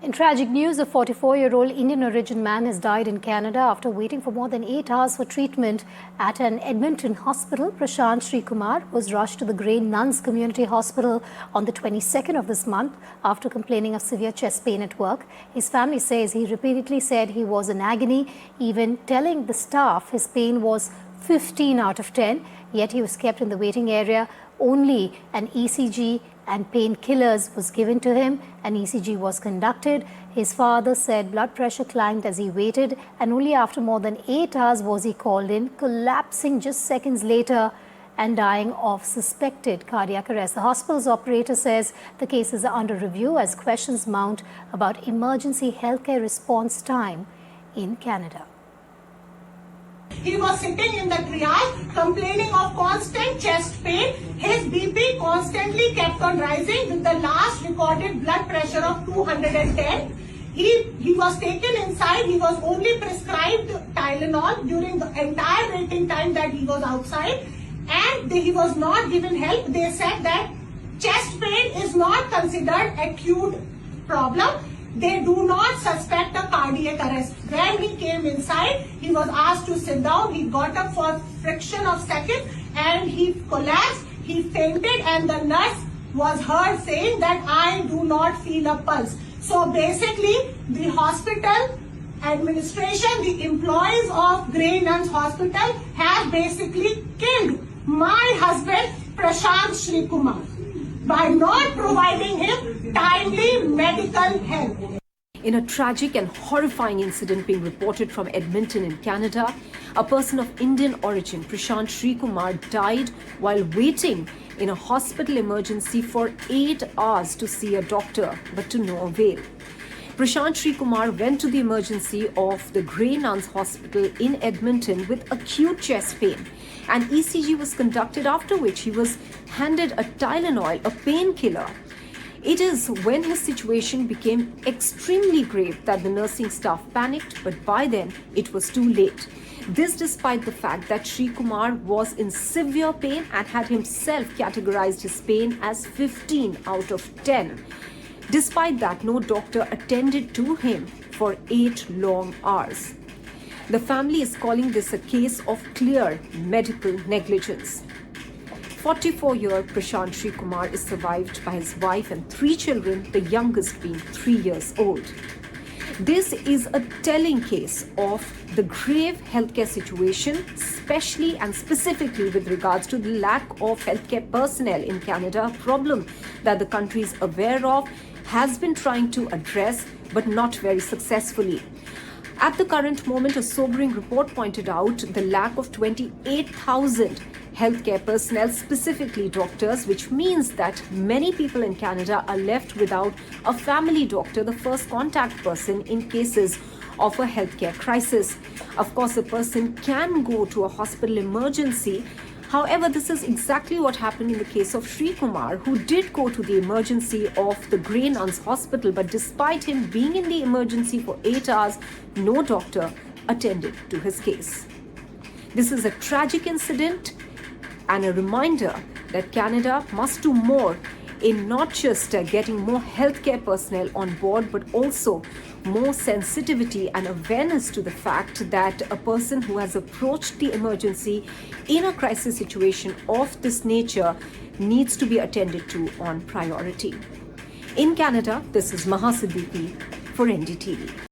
In tragic news, a 44-year-old Indian origin man has died in Canada after waiting for more than 8 hours for treatment at an Edmonton hospital. Prashant Sreekumar was rushed to the Grey Nuns Community Hospital on the 22nd of this month after complaining of severe chest pain at work. His family says he repeatedly said he was in agony, even telling the staff his pain was 15 out of 10, yet he was kept in the waiting area. Only an ECG and painkillers was given to him. An ECG was conducted. His father said blood pressure climbed as he waited, and only after more than 8 hours was he called in, collapsing just seconds later and dying of suspected cardiac arrest. The hospital's operator says the case is under review as questions mount about emergency healthcare response time in Canada. He was sitting in the triage complaining of constant chest pain. His BP constantly kept on rising with the last recorded blood pressure of 210. He was taken inside. He was only prescribed Tylenol during the entire waiting time that he was outside, and he was not given help. They said that chest pain is not considered acute problem. They do not suspect a cardiac arrest. When he came inside, he was asked to sit down. He got up for a fraction of a second and he collapsed. He fainted, and the nurse was heard saying that I do not feel a pulse. So basically, the hospital administration, the employees of Grey Nuns Hospital have basically killed my husband, Prashant Sreekumar, by not providing him timely medical help. In a tragic and horrifying incident being reported from Edmonton in Canada, a person of Indian origin, Prashant Sreekumar, died while waiting in a hospital emergency for 8 hours to see a doctor, but to no avail. Prashant Sreekumar went to the emergency of the Grey Nuns Hospital in Edmonton with acute chest pain. An ECG was conducted, after which he was handed a Tylenol, a painkiller. It is when his situation became extremely grave that the nursing staff panicked, but by then it was too late. This despite the fact that Sreekumar was in severe pain and had himself categorized his pain as 15 out of 10. Despite that, no doctor attended to him for 8 long hours. The family is calling this a case of clear medical negligence. 44-year Prashant Sreekumar is survived by his wife and 3 children, the youngest being 3 years old. This is a telling case of the grave healthcare situation, especially and specifically with regards to the lack of healthcare personnel in Canada, a problem that the country is aware of, has been trying to address, but not very successfully. At the current moment, a sobering report pointed out the lack of 28,000 healthcare personnel, specifically doctors, which means that many people in Canada are left without a family doctor, the first contact person in cases of a healthcare crisis. Of course, a person can go to a hospital emergency. However, this is exactly what happened in the case of Sreekumar, who did go to the emergency of the Grey Nuns Hospital, but despite him being in the emergency for 8 hours, no doctor attended to his case. This is a tragic incident and a reminder that Canada must do more in not just getting more healthcare personnel on board, but also more sensitivity and awareness to the fact that a person who has approached the emergency in a crisis situation of this nature needs to be attended to on priority. In Canada, this is Maha Siddiqui for NDTV.